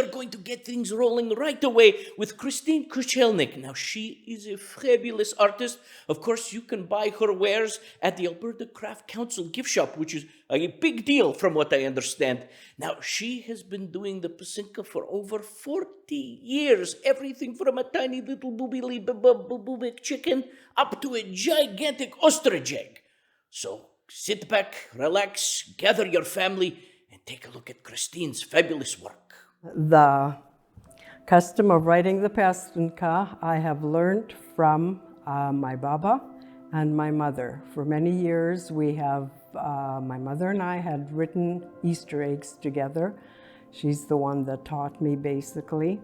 are going to get things rolling right away with Christina Koscielnuk. Now, she is a fabulous artist. Of course, you can buy her wares at the Alberta Craft Council gift shop, which is a big deal from what I understand. Now, she has been doing the Pysanka for over 40 years. Everything from a tiny little booby chicken up to a gigantic ostrich egg. So sit back, relax, gather your family, and take a look at Christine's fabulous work. The custom of writing the Pysanka I have learned from my Baba and my mother. For many years we have, my mother and I had written Easter eggs together. She's the one that taught me basically.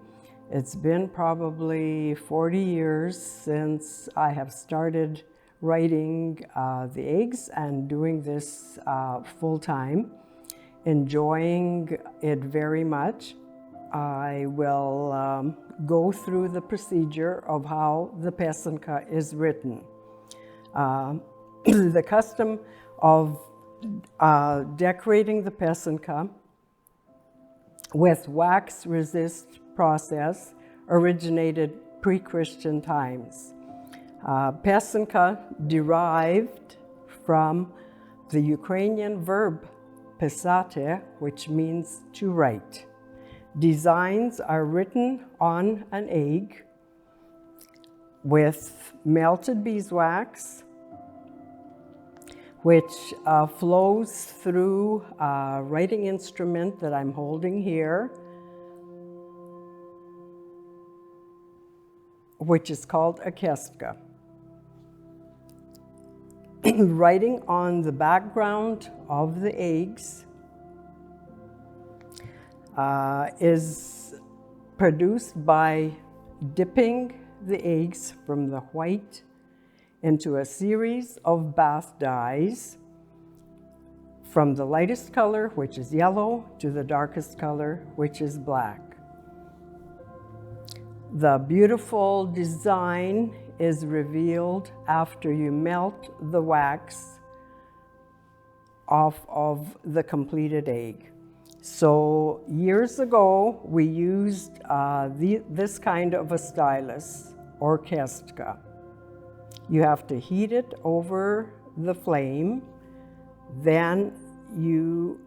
It's been probably 40 years since I have started writing the eggs and doing this full time, enjoying it very much. I will go through the procedure of how the Pysanka is written. The custom of decorating the Pysanka with wax resist process originated pre-Christian times. Pysanka derived from the Ukrainian verb pisati, which means to write. Designs are written on an egg with melted beeswax, which flows through a writing instrument that I'm holding here, which is called a kestka. Writing on the background of the eggs is produced by dipping the eggs from the white into a series of bath dyes from the lightest color, which is yellow, to the darkest color, which is black. The beautiful design is revealed after you melt the wax off of the completed egg. So years ago, we used this kind of a stylus or kestka. You have to heat it over the flame, then you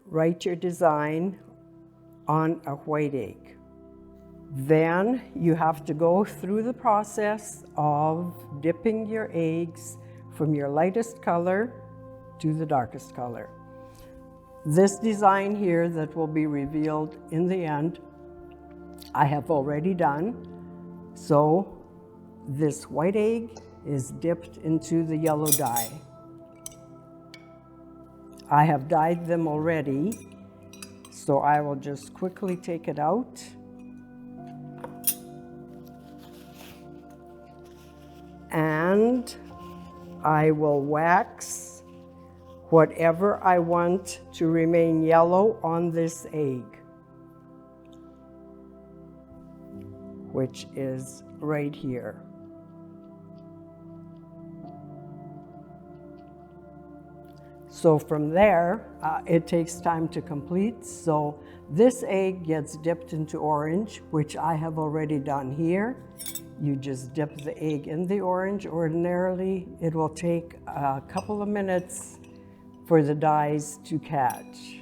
write your design on a white egg. Then you have to go through the process of dipping your eggs from your lightest color to the darkest color. This design here that will be revealed in the end, I have already done. So this white egg is dipped into the yellow dye. I have dyed them already, so I will just quickly take it out. And I will wax whatever I want to remain yellow on this egg, which is right here. So from there, it takes time to complete. So this egg gets dipped into orange, which I have already done here. You just dip the egg in the orange. Ordinarily, it will take a couple of minutes for the dyes to catch.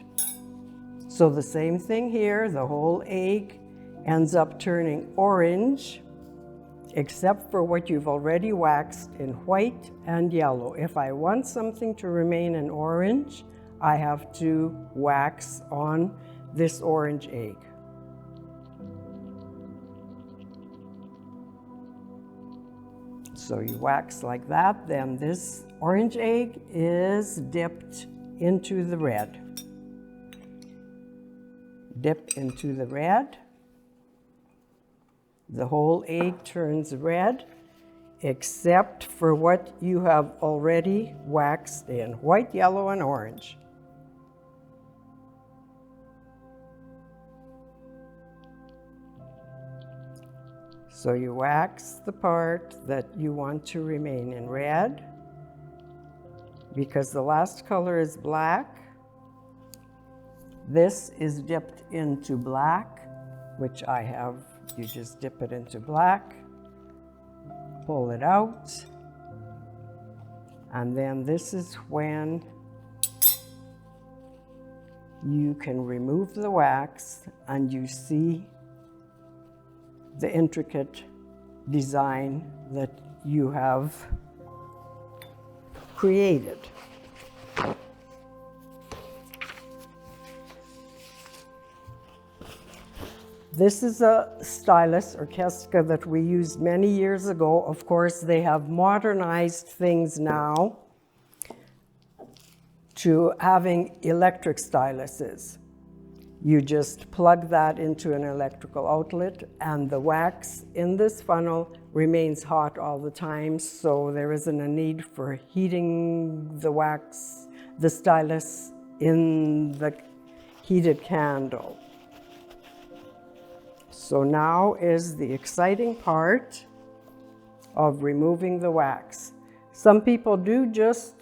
So the same thing here, the whole egg ends up turning orange, except for what you've already waxed in white and yellow. If I want something to remain in orange, I have to wax on this orange egg. So you wax like that, then this orange egg is dipped into the red. Dip into the red. The whole egg turns red, except for what you have already waxed in white, yellow, and orange. So you wax the part that you want to remain in red, because the last color is black. This is dipped into black, which I have. You just dip it into black, pull it out, and then this is when you can remove the wax and you see the intricate design that you have created. This is a stylus or keska that we used many years ago. Of course, they have modernized things now to having electric styluses. You just plug that into an electrical outlet and the wax in this funnel remains hot all the time, so there isn't a need for heating the wax, the stylus in the heated candle. So now is the exciting part of removing the wax. Some people do just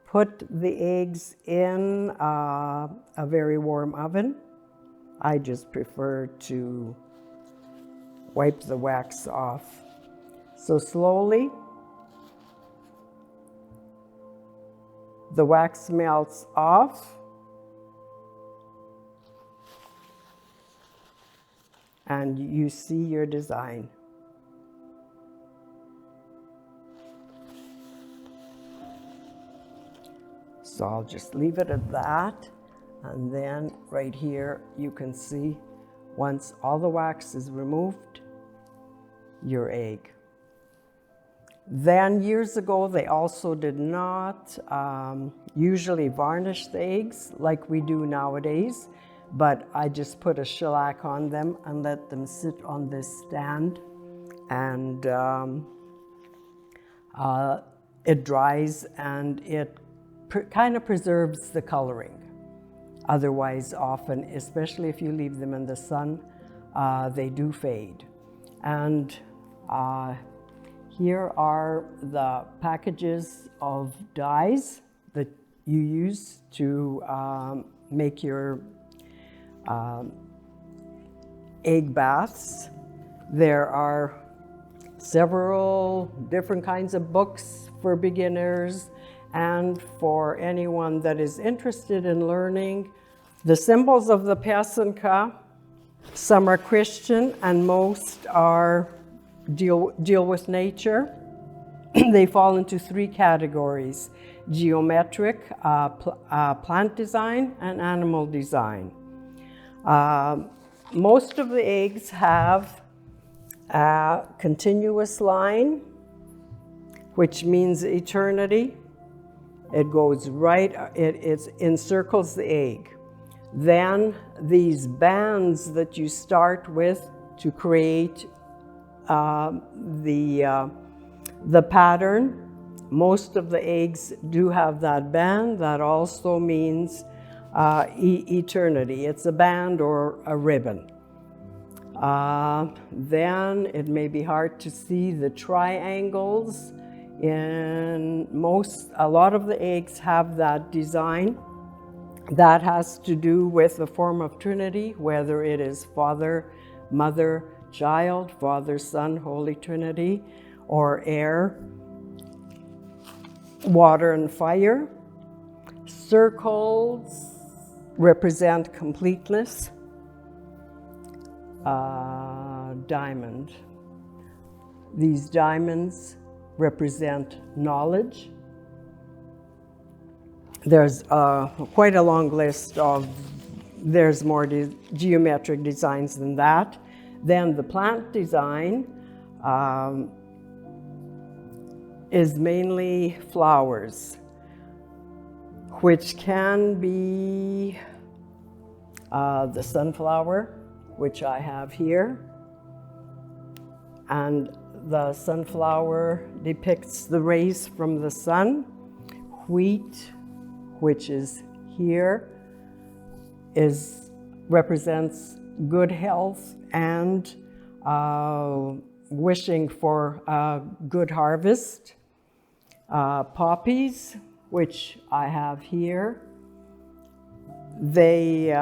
put the eggs in a very warm oven. I just prefer to wipe the wax off. So slowly, the wax melts off, and you see your design. So I'll just leave it at that, and then right here you can see once all the wax is removed, your egg. Then years ago they also did not usually varnish the eggs like we do nowadays, but I just put a shellac on them and let them sit on this stand, and it dries and it kind of preserves the coloring. Otherwise, often, especially if you leave them in the sun, they do fade. And here are the packages of dyes that you use to make your egg baths. There are several different kinds of books for beginners and for anyone that is interested in learning. The symbols of the Pysanka, some are Christian and most are deal with nature. They fall into three categories: geometric, plant design, and animal design. Most of the eggs have a continuous line, which means eternity. It goes right, it encircles the egg. Then these bands that you start with to create the pattern, most of the eggs do have that band. That also means eternity. It's a band or a ribbon. Then it may be hard to see the triangles. A lot of the eggs have that design. That has to do with the form of Trinity, whether it is Father, Mother, Child, Father, Son, Holy Trinity, or air, water, and fire. Circles represent completeness. Diamond. These diamonds represent knowledge. There's quite a long list of, there's more geometric designs than that. Then the plant design is mainly flowers, which can be the sunflower, which I have here. And the sunflower depicts the rays from the sun. Wheat, which is here, represents good health and wishing for a good harvest. Poppies, which I have here, They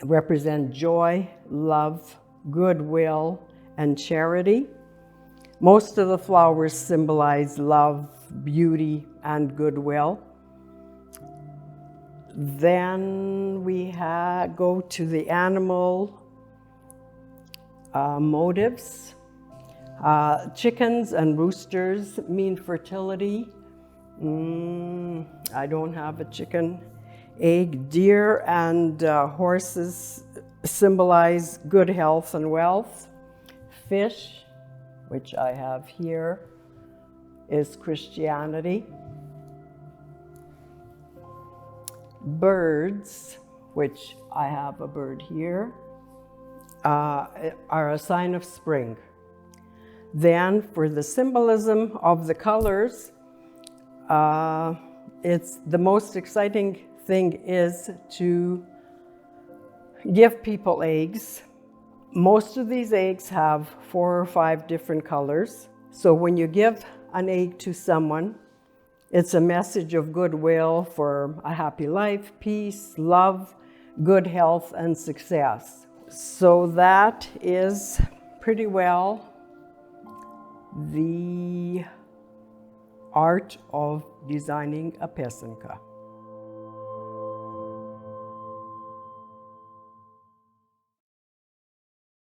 represent joy, love, goodwill, and charity. Most of the flowers symbolize love, beauty, and goodwill. Then we go to the animal motifs. Chickens and roosters mean fertility. I don't have a chicken. Egg, deer, and horses symbolize good health and wealth. Fish, which I have here, is Christianity. Birds, which I have a bird here, are a sign of spring. Then for the symbolism of the colors, it's the most exciting thing is to give people eggs. Most of these eggs have 4 or 5 different colors. So when you give an egg to someone, it's a message of goodwill for a happy life, peace, love, good health, and success. So that is pretty well the art of designing a Pysanka.